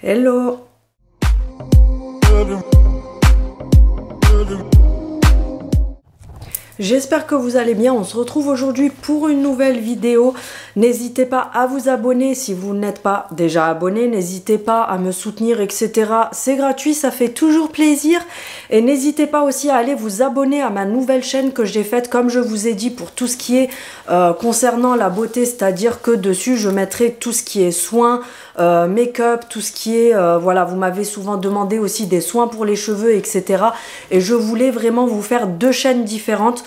Hello! J'espère que vous allez bien, on se retrouve aujourd'hui pour une nouvelle vidéo. N'hésitez pas à vous abonner si vous n'êtes pas déjà abonné, n'hésitez pas à me soutenir, etc. C'est gratuit, ça fait toujours plaisir. Et n'hésitez pas aussi à aller vous abonner à ma nouvelle chaîne que j'ai faite, comme je vous ai dit, pour tout ce qui est concernant la beauté, c'est-à-dire que dessus je mettrai tout ce qui est soins, make-up, tout ce qui est, voilà, vous m'avez souvent demandé aussi des soins pour les cheveux, etc. Et je voulais vraiment vous faire deux chaînes différentes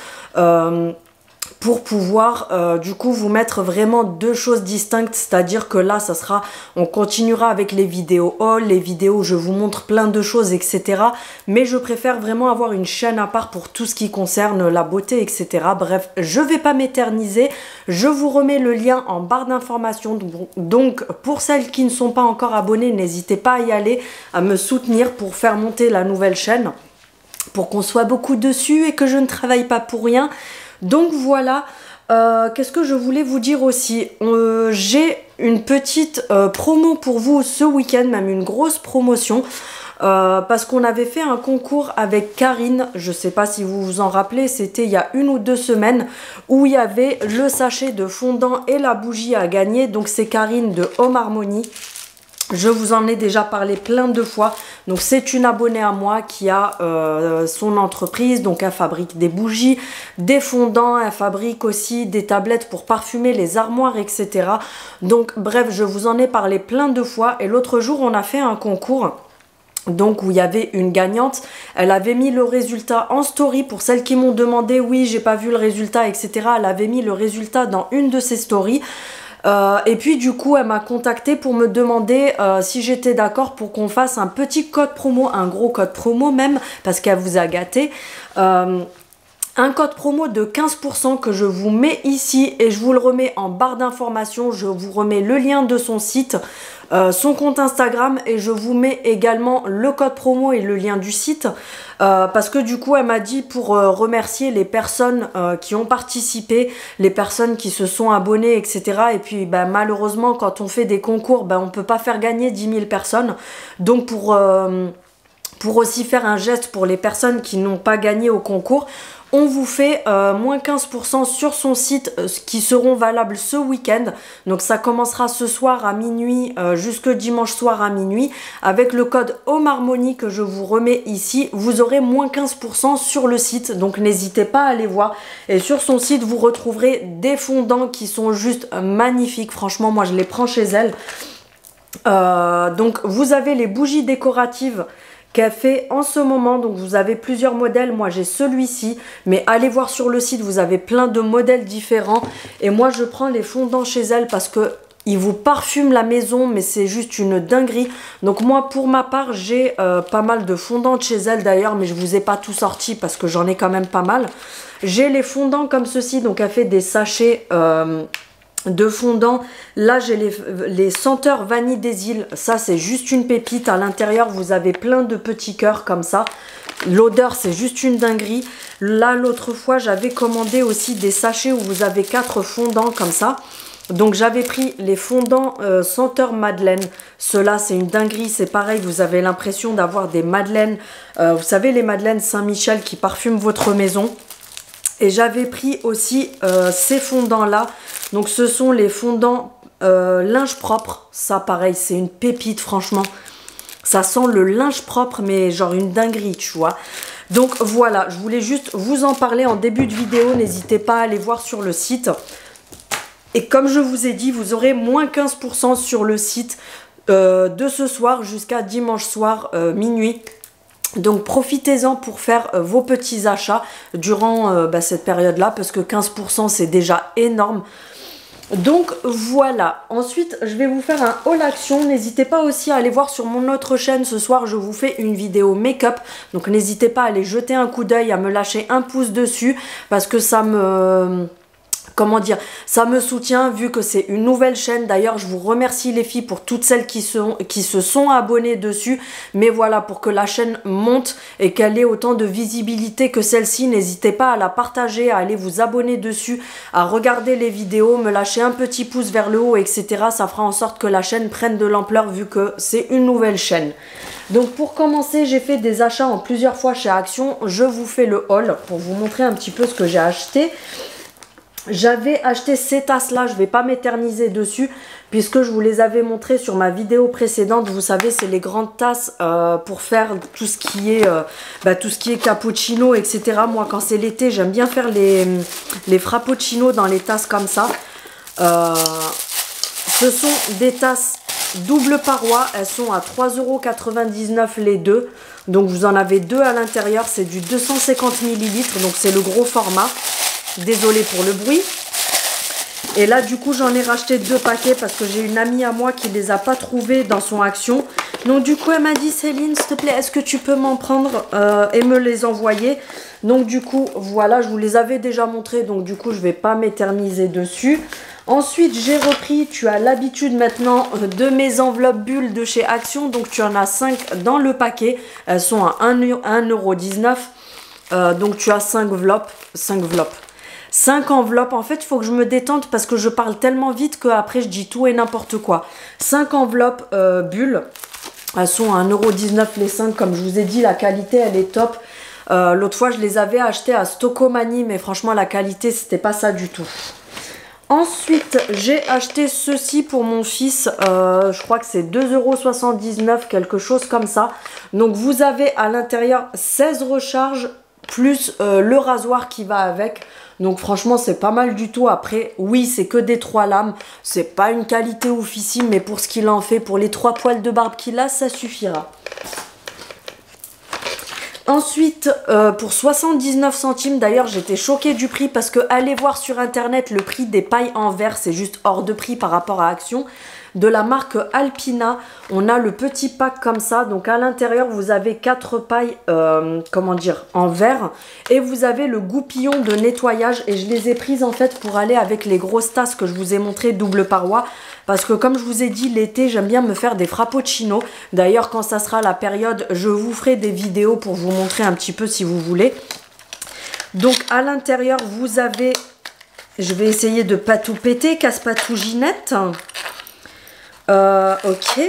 pour pouvoir du coup vous mettre vraiment deux choses distinctes, c'est-à-dire que là ça sera, on continuera avec les vidéos haul, les vidéos où je vous montre plein de choses, etc. Mais je préfère vraiment avoir une chaîne à part pour tout ce qui concerne la beauté, etc. Bref, je vais pas m'éterniser, je vous remets le lien en barre d'informations. Donc pour celles qui ne sont pas encore abonnées, n'hésitez pas à y aller, à me soutenir pour faire monter la nouvelle chaîne, pour qu'on soit beaucoup dessus et que je ne travaille pas pour rien. Donc voilà, qu'est-ce que je voulais vous dire aussi, j'ai une petite promo pour vous ce week-end, même une grosse promotion, parce qu'on avait fait un concours avec Karine, je ne sais pas si vous vous en rappelez, c'était il y a 1 ou 2 semaines, où il y avait le sachet de fondant et la bougie à gagner. Donc c'est Karine de Home Harmony. Je vous en ai déjà parlé plein de fois. Donc c'est une abonnée à moi qui a son entreprise. Donc elle fabrique des bougies, des fondants, elle fabrique aussi des tablettes pour parfumer les armoires, etc. Donc bref, je vous en ai parlé plein de fois. Et l'autre jour, on a fait un concours. Donc où il y avait une gagnante, elle avait mis le résultat en story. Pour celles qui m'ont demandé, oui j'ai pas vu le résultat, etc. Elle avait mis le résultat dans une de ses stories. Et puis du coup elle m'a contacté pour me demander si j'étais d'accord pour qu'on fasse un petit code promo, un gros code promo même, parce qu'elle vous a gâté. Un code promo de 15% que je vous mets ici et je vous le remets en barre d'informations. Je vous remets le lien de son site, son compte Instagram, et je vous mets également le code promo et le lien du site, parce que du coup elle m'a dit pour remercier les personnes qui ont participé, les personnes qui se sont abonnées, etc. Et puis bah, malheureusement quand on fait des concours, bah, on ne peut pas faire gagner 10 000 personnes. Donc pour aussi faire un geste pour les personnes qui n'ont pas gagné au concours, on vous fait moins 15% sur son site qui seront valables ce week-end. Donc ça commencera ce soir à minuit jusque dimanche soir à minuit. Avec le code Home Harmony que je vous remets ici, vous aurez moins 15% sur le site. Donc n'hésitez pas à aller voir. Et sur son site, vous retrouverez des fondants qui sont juste magnifiques. Franchement, moi je les prends chez elle. Donc vous avez les bougies décoratives qu'elle fait en ce moment. Donc vous avez plusieurs modèles, moi j'ai celui-ci, mais allez voir sur le site, vous avez plein de modèles différents. Et moi je prends les fondants chez elle parce que ils vous parfument la maison, mais c'est juste une dinguerie. Donc moi pour ma part j'ai pas mal de fondants de chez elle d'ailleurs, mais je vous ai pas tout sorti parce que j'en ai quand même pas mal. J'ai les fondants comme ceci, donc elle fait des sachets de fondant. Là j'ai les senteurs vanille des îles, ça c'est juste une pépite. À l'intérieur vous avez plein de petits cœurs comme ça, l'odeur c'est juste une dinguerie. Là l'autre fois j'avais commandé aussi des sachets où vous avez 4 fondants comme ça. Donc j'avais pris les fondants senteur madeleine. Ceux-là c'est une dinguerie, c'est pareil, vous avez l'impression d'avoir des madeleines, vous savez les madeleines Saint-Michel qui parfument votre maison. Et j'avais pris aussi ces fondants là. Donc ce sont les fondants linge propre. Ça pareil c'est une pépite franchement. Ça sent le linge propre mais genre une dinguerie tu vois. Donc voilà, je voulais juste vous en parler en début de vidéo. N'hésitez pas à aller voir sur le site. Et comme je vous ai dit, vous aurez moins 15% sur le site de ce soir jusqu'à dimanche soir minuit. Donc profitez-en pour faire vos petits achats durant cette période-là, parce que 15% c'est déjà énorme. Donc voilà, ensuite je vais vous faire un haul action. N'hésitez pas aussi à aller voir sur mon autre chaîne, ce soir je vous fais une vidéo make-up. Donc n'hésitez pas à aller jeter un coup d'œil, à me lâcher un pouce dessus, parce que ça me comment dire, ça me soutient vu que c'est une nouvelle chaîne. D'ailleurs, je vous remercie les filles pour toutes celles qui se sont abonnées dessus. Mais voilà, pour que la chaîne monte et qu'elle ait autant de visibilité que celle-ci, n'hésitez pas à la partager, à aller vous abonner dessus, à regarder les vidéos, me lâcher un petit pouce vers le haut, etc. Ça fera en sorte que la chaîne prenne de l'ampleur vu que c'est une nouvelle chaîne. Donc pour commencer, j'ai fait des achats en plusieurs fois chez Action. Je vous fais le haul pour vous montrer un petit peu ce que j'ai acheté. J'avais acheté ces tasses-là, je ne vais pas m'éterniser dessus puisque je vous les avais montrées sur ma vidéo précédente. Vous savez, c'est les grandes tasses pour faire tout ce qui est cappuccino, etc. Moi, quand c'est l'été, j'aime bien faire les frappuccinos dans les tasses comme ça. Ce sont des tasses double paroi, elles sont à 3,99 € les deux. Donc vous en avez deux à l'intérieur, c'est du 250 ml, donc c'est le gros format. Désolée pour le bruit. Et là du coup j'en ai racheté 2 paquets parce que j'ai une amie à moi qui les a pas trouvés dans son Action. Donc du coup elle m'a dit Céline s'il te plaît est-ce que tu peux m'en prendre et me les envoyer. Donc du coup voilà, je vous les avais déjà montrés, donc du coup je vais pas m'éterniser dessus. Ensuite j'ai repris, tu as l'habitude maintenant de mes enveloppes bulles de chez Action. Donc tu en as 5 dans le paquet, elles sont à 1,19 €. Donc tu as 5 enveloppes, en fait il faut que je me détende parce que je parle tellement vite qu'après je dis tout et n'importe quoi. 5 enveloppes bulles, elles sont à 1,19 € les 5, comme je vous ai dit la qualité elle est top. L'autre fois je les avais achetées à Stocomanie mais franchement la qualité c'était pas ça du tout. Ensuite j'ai acheté ceci pour mon fils, je crois que c'est 2,79 €, quelque chose comme ça. Donc vous avez à l'intérieur 16 recharges plus le rasoir qui va avec. Donc franchement c'est pas mal du tout. Après oui c'est que des 3 lames, c'est pas une qualité oufissime mais pour ce qu'il en fait, pour les 3 poils de barbe qu'il a, ça suffira. Ensuite pour 79 centimes, d'ailleurs j'étais choquée du prix parce que allez voir sur internet le prix des pailles en verre, c'est juste hors de prix par rapport à Action. De la marque Alpina, on a le petit pack comme ça, donc à l'intérieur vous avez 4 pailles en verre et vous avez le goupillon de nettoyage et je les ai prises en fait pour aller avec les grosses tasses que je vous ai montré double paroi parce que comme je vous ai dit l'été j'aime bien me faire des frappuccinos. D'ailleurs quand ça sera la période je vous ferai des vidéos pour vous montrer un petit peu si vous voulez. Donc à l'intérieur vous avez, je vais essayer de pas tout péter, casse-patou Ginette. Ok.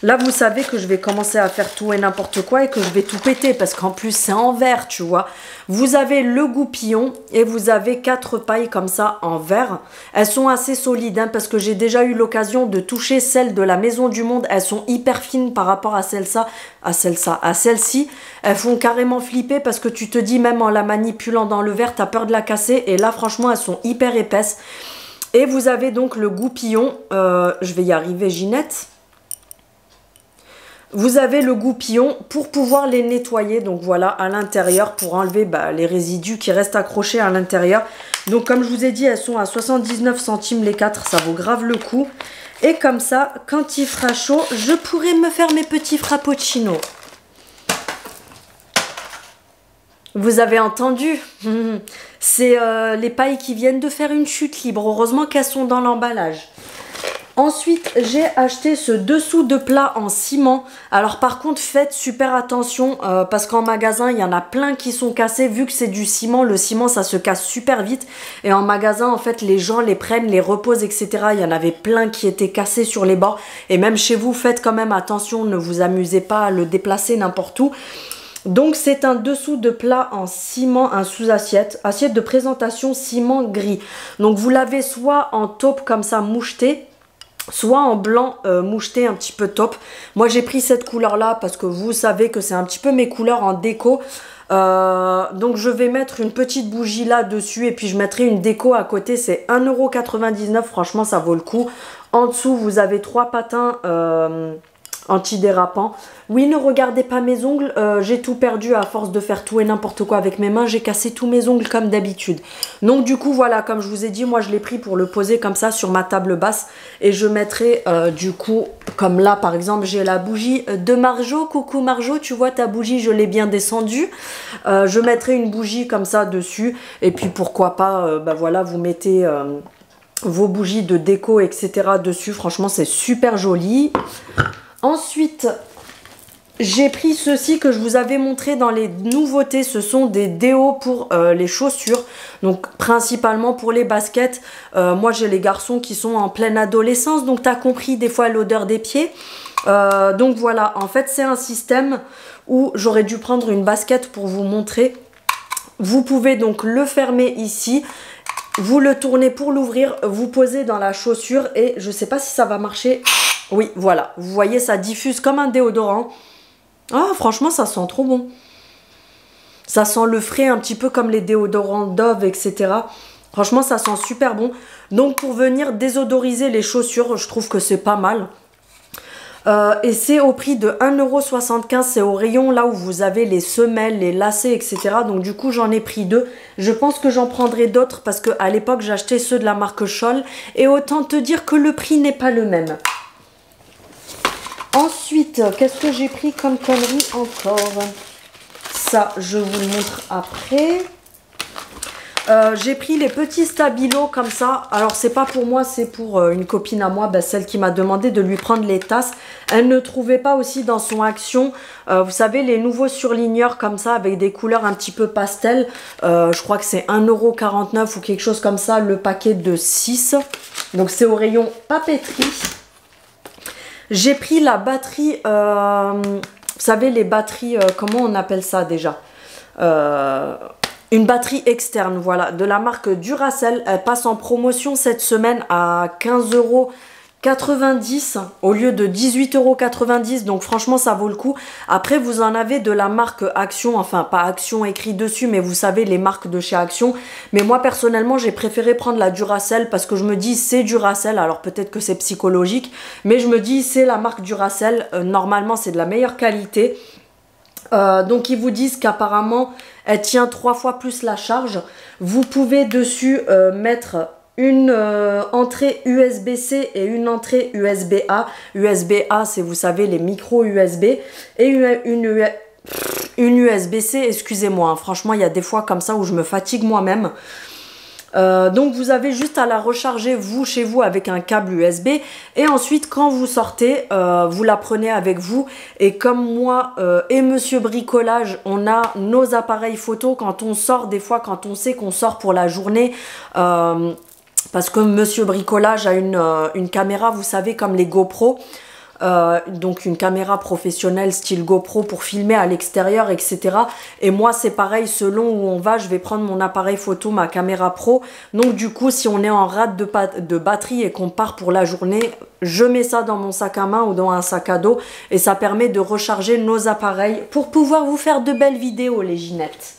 Là vous savez que je vais commencer à faire tout et n'importe quoi et que je vais tout péter parce qu'en plus c'est en verre tu vois. Vous avez le goupillon et vous avez 4 pailles comme ça en verre. Elles sont assez solides hein, parce que j'ai déjà eu l'occasion de toucher celles de la Maison du Monde. Elles sont hyper fines par rapport à celle-ci. Elles font carrément flipper parce que tu te dis même en la manipulant dans le verre t'as peur de la casser et là franchement elles sont hyper épaisses. Et vous avez donc le goupillon, je vais y arriver Ginette. Vous avez le goupillon pour pouvoir les nettoyer, donc voilà, à l'intérieur pour enlever les résidus qui restent accrochés à l'intérieur. Donc comme je vous ai dit, elles sont à 79 centimes les 4, ça vaut grave le coup. Et comme ça, quand il fera chaud, je pourrai me faire mes petits frappuccinos. Vous avez entendu? C'est les pailles qui viennent de faire une chute libre. Heureusement qu'elles sont dans l'emballage. Ensuite, j'ai acheté ce dessous de plat en ciment. Alors par contre, faites super attention parce qu'en magasin, il y en a plein qui sont cassés. Vu que c'est du ciment, le ciment, ça se casse super vite. Et en magasin, en fait, les gens les prennent, les reposent, etc. Il y en avait plein qui étaient cassés sur les bords. Et même chez vous, faites quand même attention. Ne vous amusez pas à le déplacer n'importe où. Donc c'est un dessous de plat en ciment, un sous-assiette, assiette de présentation ciment gris. Donc vous l'avez soit en taupe comme ça moucheté, soit en blanc moucheté un petit peu taupe. Moi j'ai pris cette couleur là parce que vous savez que c'est un petit peu mes couleurs en déco. Donc je vais mettre une petite bougie là dessus et puis je mettrai une déco à côté. C'est 1,99 €, franchement ça vaut le coup. En dessous vous avez 3 patins antidérapant. Oui, ne regardez pas mes ongles, j'ai tout perdu à force de faire tout et n'importe quoi avec mes mains, j'ai cassé tous mes ongles comme d'habitude. Donc du coup voilà, comme je vous ai dit, moi je l'ai pris pour le poser comme ça sur ma table basse et je mettrai du coup, comme là par exemple, j'ai la bougie de Marjo. Coucou Marjo, tu vois ta bougie, je l'ai bien descendue. Je mettrai une bougie comme ça dessus et puis pourquoi pas, bah voilà, vous mettez vos bougies de déco etc dessus, franchement c'est super joli. Ensuite, j'ai pris ceci que je vous avais montré dans les nouveautés. Ce sont des déos pour les chaussures. Donc, principalement pour les baskets. Moi, j'ai les garçons qui sont en pleine adolescence. Donc, tu as compris des fois l'odeur des pieds. Donc, voilà. En fait, c'est un système où j'aurais dû prendre une basket pour vous montrer. Vous pouvez donc le fermer ici. Vous le tournez pour l'ouvrir. Vous posez dans la chaussure. Et je ne sais pas si ça va marcher. Oui, voilà. Vous voyez, ça diffuse comme un déodorant. Ah, franchement, ça sent trop bon. Ça sent le frais, un petit peu comme les déodorants Dove, etc. Franchement, ça sent super bon. Donc, pour venir désodoriser les chaussures, je trouve que c'est pas mal. Et c'est au prix de 1,75 €. C'est au rayon là où vous avez les semelles, les lacets, etc. Donc, du coup, j'en ai pris 2. Je pense que j'en prendrai d'autres parce qu'à l'époque, j'achetais ceux de la marque Scholl. Et autant te dire que le prix n'est pas le même. Ensuite, qu'est-ce que j'ai pris comme connerie encore? Ça, je vous le montre après. J'ai pris les petits stabilos comme ça. Alors, c'est pas pour moi, c'est pour une copine à moi, celle qui m'a demandé de lui prendre les tasses. Elle ne trouvait pas aussi dans son Action, vous savez, les nouveaux surligneurs comme ça, avec des couleurs un petit peu pastel. Je crois que c'est 1,49 € ou quelque chose comme ça, le paquet de 6. Donc, c'est au rayon papeterie. J'ai pris la batterie, vous savez les batteries, comment on appelle ça déjà, une batterie externe, voilà, de la marque Duracell. Elle passe en promotion cette semaine à 15,90 € au lieu de 18,90 €. Donc franchement ça vaut le coup. Après vous en avez de la marque Action, enfin pas Action écrit dessus, mais vous savez les marques de chez Action. Mais moi personnellement j'ai préféré prendre la Duracell parce que je me dis c'est Duracell. Alors peut-être que c'est psychologique, mais je me dis c'est la marque Duracell. Normalement c'est de la meilleure qualité. Donc ils vous disent qu'apparemment elle tient 3 fois plus la charge. Vous pouvez dessus mettre une entrée USB-C et une entrée USB-A. USB-A, c'est, vous savez, les micros USB. Et une USB-C, excusez-moi. Hein, franchement, il y a des fois comme ça où je me fatigue moi-même. Donc vous avez juste à la recharger vous chez vous avec un câble USB et ensuite quand vous sortez vous la prenez avec vous. Et comme moi et Monsieur Bricolage, on a nos appareils photo quand on sort, des fois quand on sait qu'on sort pour la journée, parce que Monsieur Bricolage a une caméra, vous savez, comme les GoPro. Donc une caméra professionnelle style GoPro pour filmer à l'extérieur, etc. Et moi c'est pareil, selon où on va, je vais prendre mon appareil photo, ma caméra pro. Donc du coup si on est en rate de batterie et qu'on part pour la journée, je mets ça dans mon sac à main ou dans un sac à dos et ça permet de recharger nos appareils pour pouvoir vous faire de belles vidéos les ginettes.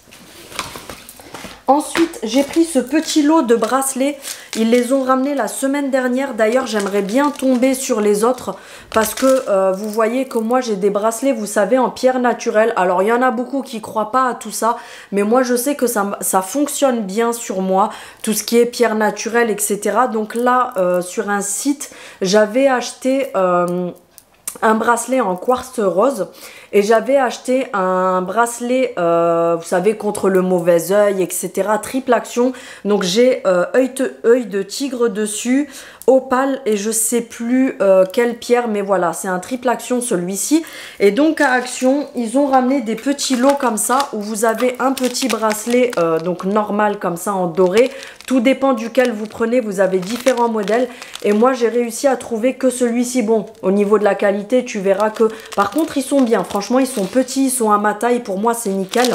Ensuite, j'ai pris ce petit lot de bracelets. Ils les ont ramenés la semaine dernière. D'ailleurs, j'aimerais bien tomber sur les autres parce que vous voyez que moi, j'ai des bracelets, vous savez, en pierre naturelle. Alors, il y en a beaucoup qui ne croient pas à tout ça. Mais moi, je sais que ça fonctionne bien sur moi. Tout ce qui est pierre naturelle, etc. Donc là, sur un site, j'avais acheté un bracelet en quartz rose. Et j'avais acheté un bracelet, vous savez, contre le mauvais œil, etc. Triple action. Donc j'ai œil de tigre dessus, opale et je sais plus quelle pierre. Mais voilà, c'est un triple action celui-ci. Et donc à Action, ils ont ramené des petits lots comme ça où vous avez un petit bracelet, donc normal comme ça en doré. Tout dépend duquel vous prenez, vous avez différents modèles. Et moi j'ai réussi à trouver que celui-ci. Bon, au niveau de la qualité, tu verras que... Par contre, ils sont bien. Franchement, ils sont petits, ils sont à ma taille. Pour moi, c'est nickel.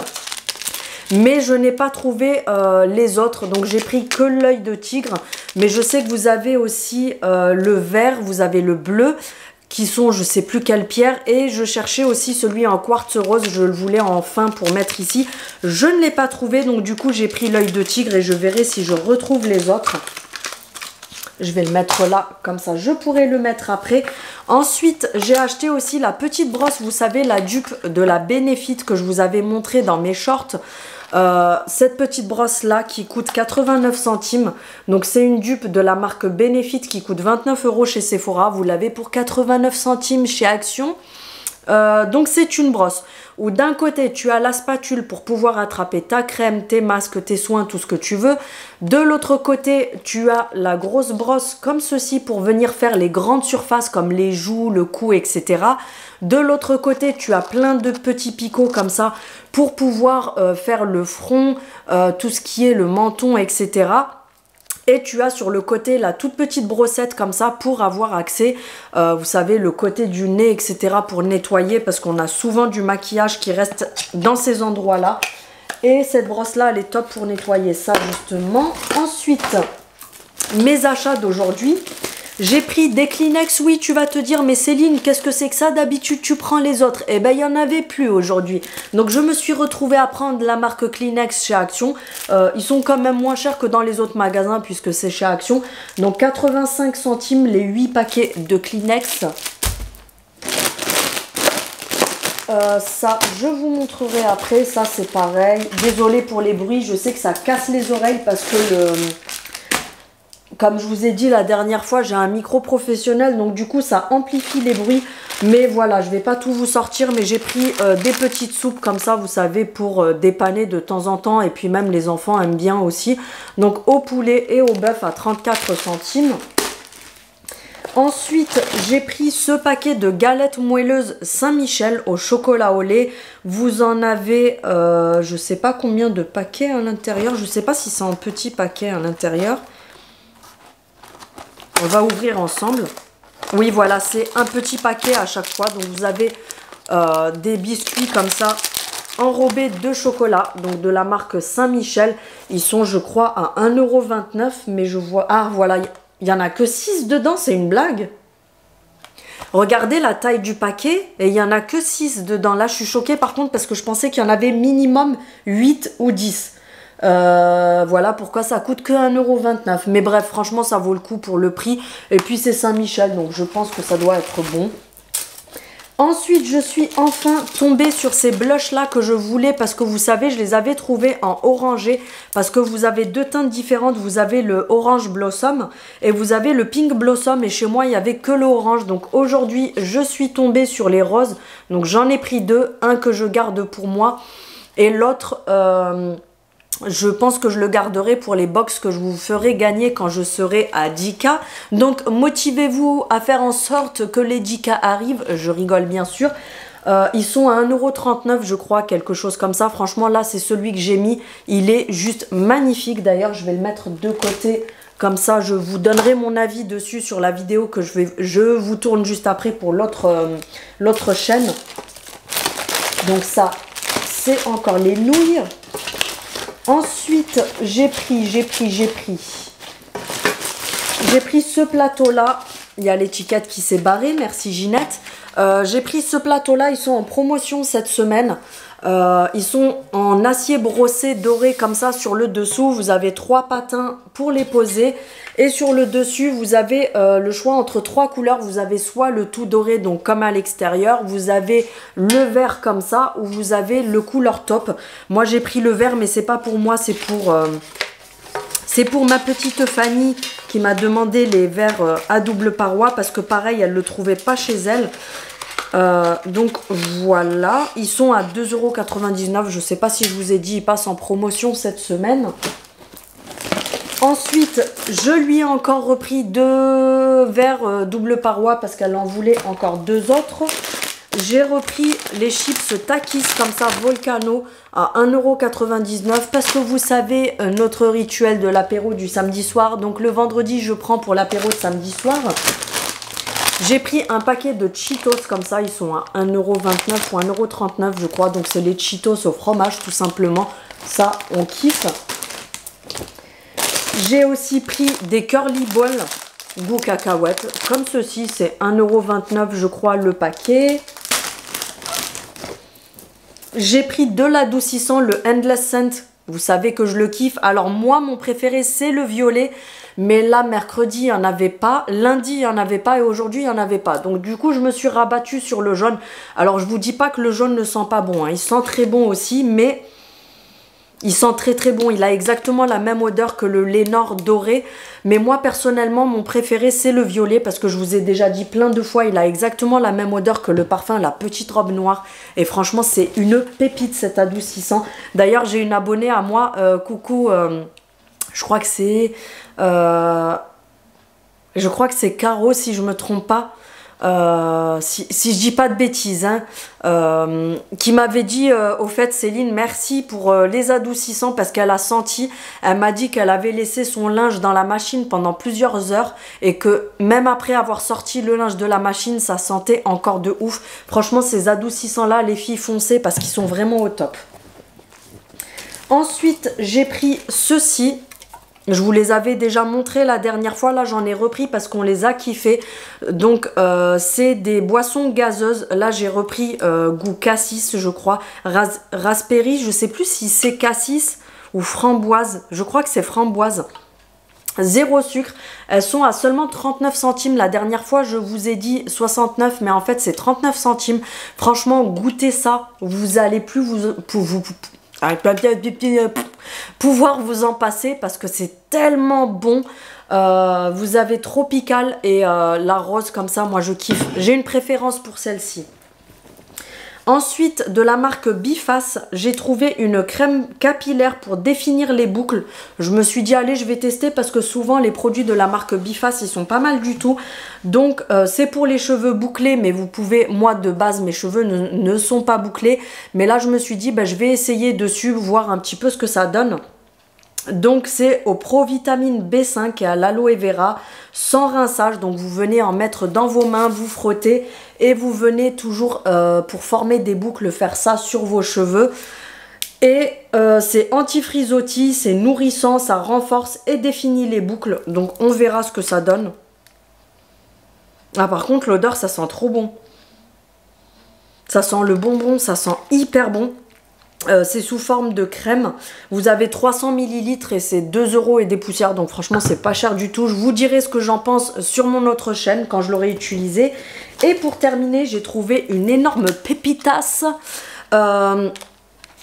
Mais je n'ai pas trouvé les autres. Donc, j'ai pris que l'œil de tigre. Mais je sais que vous avez aussi le vert, vous avez le bleu, qui sont, je ne sais plus quelle pierre. Et je cherchais aussi celui en quartz rose. Je le voulais en fin pour mettre ici. Je ne l'ai pas trouvé. Donc, du coup, j'ai pris l'œil de tigre et je verrai si je retrouve les autres. Je vais le mettre là, comme ça je pourrai le mettre après. Ensuite, j'ai acheté aussi la petite brosse, vous savez, la dupe de la Benefit que je vous avais montré dans mes shorts. Cette petite brosse là qui coûte 89 centimes. Donc c'est une dupe de la marque Benefit qui coûte 29 € chez Sephora. Vous l'avez pour 89 centimes chez Action. Donc c'est une brosse où d'un côté tu as la spatule pour pouvoir attraper ta crème, tes masques, tes soins, tout ce que tu veux. De l'autre côté tu as la grosse brosse comme ceci pour venir faire les grandes surfaces comme les joues, le cou, etc. De l'autre côté tu as plein de petits picots comme ça pour pouvoir faire le front, tout ce qui est le menton, etc. Et tu as sur le côté la toute petite brossette comme ça pour avoir accès, vous savez, le côté du nez, etc. pour nettoyer parce qu'on a souvent du maquillage qui reste dans ces endroits-là. Et cette brosse-là, elle est top pour nettoyer ça justement. Ensuite, mes achats d'aujourd'hui. J'ai pris des Kleenex. Oui, tu vas te dire, mais Céline, qu'est-ce que c'est que ça? D'habitude, tu prends les autres. Eh ben, il n'y en avait plus aujourd'hui. Donc, je me suis retrouvée à prendre la marque Kleenex chez Action. Ils sont quand même moins chers que dans les autres magasins puisque c'est chez Action. Donc, 85 centimes les 8 paquets de Kleenex. Ça, je vous montrerai après. Ça, c'est pareil. Désolée pour les bruits. Je sais que ça casse les oreilles parce que comme je vous ai dit la dernière fois, j'ai un micro professionnel, donc du coup ça amplifie les bruits. Mais voilà, je ne vais pas tout vous sortir, mais j'ai pris des petites soupes comme ça, vous savez, pour dépanner de temps en temps. Et puis même les enfants aiment bien aussi. Donc au poulet et au bœuf à 34 centimes. Ensuite, j'ai pris ce paquet de galettes moelleuses Saint-Michel au chocolat au lait. Vous en avez, je ne sais pas combien de paquets à l'intérieur. Je ne sais pas si c'est en petits paquets à l'intérieur. On va ouvrir ensemble. Oui, voilà, c'est un petit paquet à chaque fois. Donc, vous avez des biscuits comme ça, enrobés de chocolat. Donc, de la marque Saint-Michel. Ils sont, je crois, à 1,29 €. Mais je vois... Ah, voilà, il n'y en a que 6 dedans. C'est une blague. Regardez la taille du paquet. Et il n'y en a que 6 dedans. Là, je suis choquée par contre parce que je pensais qu'il y en avait minimum 8 ou 10. Voilà pourquoi ça coûte que 1,29 €. Mais bref, franchement, ça vaut le coup pour le prix. Et puis, c'est Saint-Michel, donc je pense que ça doit être bon. Ensuite, je suis enfin tombée sur ces blushs-là que je voulais parce que vous savez, je les avais trouvés en orangé. Parce que vous avez deux teintes différentes. Vous avez le Orange Blossom et vous avez le Pink Blossom. Et chez moi, il n'y avait que le orange. Donc aujourd'hui, je suis tombée sur les roses. Donc j'en ai pris deux. Un que je garde pour moi et l'autre... je pense que je le garderai pour les box que je vous ferai gagner quand je serai à 10K. Donc, motivez-vous à faire en sorte que les 10K arrivent. Je rigole bien sûr. Ils sont à 1,39 €, je crois, quelque chose comme ça. Franchement, là, c'est celui que j'ai mis. Il est juste magnifique. D'ailleurs, je vais le mettre de côté. Comme ça, je vous donnerai mon avis dessus sur la vidéo que je vous tourne juste après pour l'autre chaîne. Donc ça, c'est encore les nouilles. Ensuite, j'ai pris ce plateau-là. Il y a l'étiquette qui s'est barrée, merci Ginette. J'ai pris ce plateau-là, ils sont en promotion cette semaine. Ils sont en acier brossé doré comme ça sur le dessous. Vous avez 3 patins pour les poser. Et sur le dessus, vous avez le choix entre 3 couleurs. Vous avez soit le tout doré, donc comme à l'extérieur. Vous avez le vert comme ça, ou vous avez le couleur top. Moi, j'ai pris le vert, mais c'est pas pour moi, c'est pour ma petite Fanny qui m'a demandé les verres à double paroi. Parce que pareil, elle ne le trouvait pas chez elle. Donc voilà, ils sont à 2,99 €. Je ne sais pas si je vous ai dit, ils passent en promotion cette semaine. Ensuite, je lui ai encore repris 2 verres double paroi parce qu'elle en voulait encore 2 autres. J'ai repris les chips Takis comme ça, Volcano, à 1,99 € parce que vous savez, notre rituel de l'apéro du samedi soir. Donc le vendredi, je prends pour l'apéro de samedi soir. J'ai pris un paquet de Cheetos comme ça, ils sont à 1,29 € ou 1,39 € je crois. Donc c'est les Cheetos au fromage tout simplement. Ça, on kiffe. J'ai aussi pris des Curly Balls goût cacahuète. Comme ceci, c'est 1,29 € je crois le paquet. J'ai pris de l'adoucissant, le Endless Scent Vous savez que je le kiffe. Alors moi, mon préféré, c'est le violet. Mais là, mercredi, il n'y en avait pas. Lundi, il n'y en avait pas. Et aujourd'hui, il n'y en avait pas. Donc du coup, je me suis rabattue sur le jaune. Alors, je vous dis pas que le jaune ne sent pas bon, hein. Il sent très bon aussi, mais... il sent très très bon, il a exactement la même odeur que le Lénore doré. Mais moi personnellement, mon préféré c'est le violet parce que je vous ai déjà dit plein de fois, il a exactement la même odeur que le parfum La Petite Robe Noire. Et franchement, c'est une pépite cet adoucissant. D'ailleurs, j'ai une abonnée à moi, coucou, je crois que c'est... je crois que c'est Caro si je me trompe pas. Si je dis pas de bêtises, hein, qui m'avait dit au fait Céline, merci pour les adoucissants parce qu'elle a senti, elle m'a dit qu'elle avait laissé son linge dans la machine pendant plusieurs heures et que même après avoir sorti le linge de la machine, ça sentait encore de ouf. Franchement, ces adoucissants là, les filles, foncez parce qu'ils sont vraiment au top. Ensuite, j'ai pris ceci. Je vous les avais déjà montrés la dernière fois, là j'en ai repris parce qu'on les a kiffés. Donc c'est des boissons gazeuses, là j'ai repris goût cassis je crois, raspberry, je sais plus si c'est cassis ou framboise, je crois que c'est framboise. Zéro sucre, elles sont à seulement 39 centimes, la dernière fois je vous ai dit 69 mais en fait c'est 39 centimes. Franchement goûtez ça, vous allez plus pouvoir vous en passer parce que c'est tellement bon. Vous avez tropical et la rose comme ça, moi je kiffe. J'ai une préférence pour celle-ci. Ensuite, de la marque Biface, j'ai trouvé une crème capillaire pour définir les boucles. Je me suis dit, allez, je vais tester parce que souvent, les produits de la marque Biface, ils sont pas mal du tout. Donc, c'est pour les cheveux bouclés, mais vous pouvez, moi, de base, mes cheveux ne sont pas bouclés. Mais là, je me suis dit, bah, je vais essayer dessus, voir un petit peu ce que ça donne. Donc c'est au Provitamine B5 et à l'aloe vera sans rinçage. Donc vous venez en mettre dans vos mains, vous frottez et vous venez toujours pour former des boucles faire ça sur vos cheveux. Et c'est anti-frisottis, c'est nourrissant, ça renforce et définit les boucles. Donc on verra ce que ça donne. Ah par contre l'odeur ça sent trop bon. Ça sent le bonbon, ça sent hyper bon. C'est sous forme de crème. Vous avez 300 ml et c'est 2 € et des poussières. Donc franchement, c'est pas cher du tout. Je vous dirai ce que j'en pense sur mon autre chaîne quand je l'aurai utilisé. Et pour terminer, j'ai trouvé une énorme pépitasse.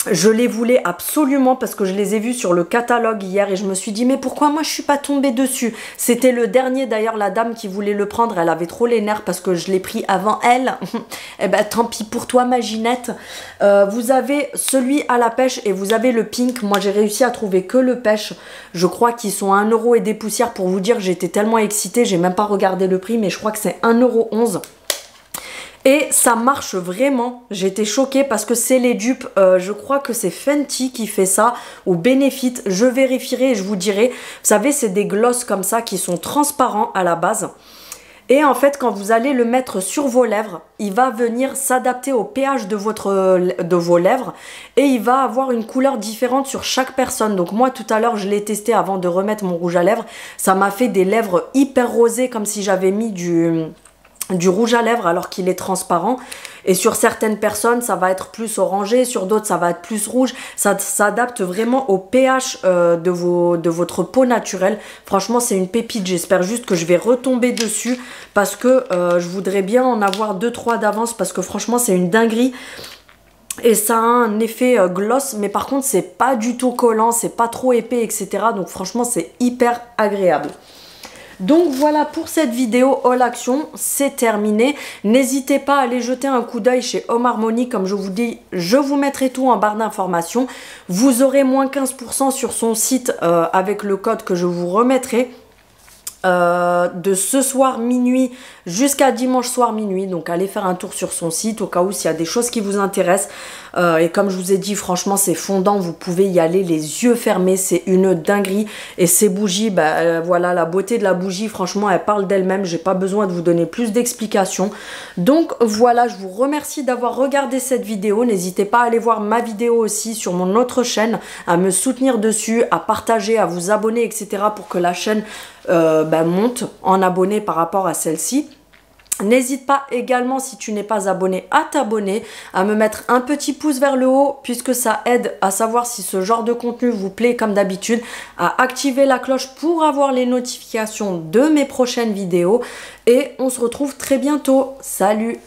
Je les voulais absolument parce que je les ai vus sur le catalogue hier et je me suis dit mais pourquoi moi je suis pas tombée dessus. C'était le dernier d'ailleurs, la dame qui voulait le prendre, elle avait trop les nerfs parce que je l'ai pris avant elle. Eh ben tant pis pour toi ma Ginette. Vous avez celui à la pêche et vous avez le pink. Moi j'ai réussi à trouver que le pêche. Je crois qu'ils sont à 1 € et des poussières. Pour vous dire, j'étais tellement excitée, j'ai même pas regardé le prix mais je crois que c'est 1,11 €. Et ça marche vraiment, j'étais choquée parce que c'est les dupes, je crois que c'est Fenty qui fait ça, ou Benefit, je vérifierai et je vous dirai. Vous savez, c'est des glosses comme ça qui sont transparents à la base. Et en fait, quand vous allez le mettre sur vos lèvres, il va venir s'adapter au pH de vos lèvres et il va avoir une couleur différente sur chaque personne. Donc moi, tout à l'heure, je l'ai testé avant de remettre mon rouge à lèvres. Ça m'a fait des lèvres hyper rosées comme si j'avais mis du rouge à lèvres alors qu'il est transparent. Et sur certaines personnes ça va être plus orangé, sur d'autres ça va être plus rouge. Ça s'adapte vraiment au pH de votre peau naturelle. Franchement c'est une pépite, j'espère juste que je vais retomber dessus parce que je voudrais bien en avoir 2-3 d'avance parce que franchement c'est une dinguerie. Et ça a un effet gloss, mais par contre c'est pas du tout collant, c'est pas trop épais, etc. Donc franchement c'est hyper agréable. Donc voilà pour cette vidéo Haul Action, c'est terminé. N'hésitez pas à aller jeter un coup d'œil chez Home Harmony, comme je vous dis, je vous mettrai tout en barre d'informations. Vous aurez moins 15% sur son site avec le code que je vous remettrai. De ce soir minuit jusqu'à dimanche soir minuit, donc allez faire un tour sur son site au cas où s'il y a des choses qui vous intéressent. Et comme je vous ai dit, franchement c'est fondant, vous pouvez y aller les yeux fermés, c'est une dinguerie. Et ces bougies, bah, voilà, la beauté de la bougie, franchement elle parle d'elle-même, j'ai pas besoin de vous donner plus d'explications. Donc voilà, je vous remercie d'avoir regardé cette vidéo. N'hésitez pas à aller voir ma vidéo aussi sur mon autre chaîne, à me soutenir dessus, à partager, à vous abonner, etc. pour que la chaîne monte en abonnés par rapport à celle-ci. N'hésite pas également, si tu n'es pas abonné, à t'abonner, à me mettre un petit pouce vers le haut puisque ça aide à savoir si ce genre de contenu vous plaît comme d'habitude, à activer la cloche pour avoir les notifications de mes prochaines vidéos et on se retrouve très bientôt. Salut!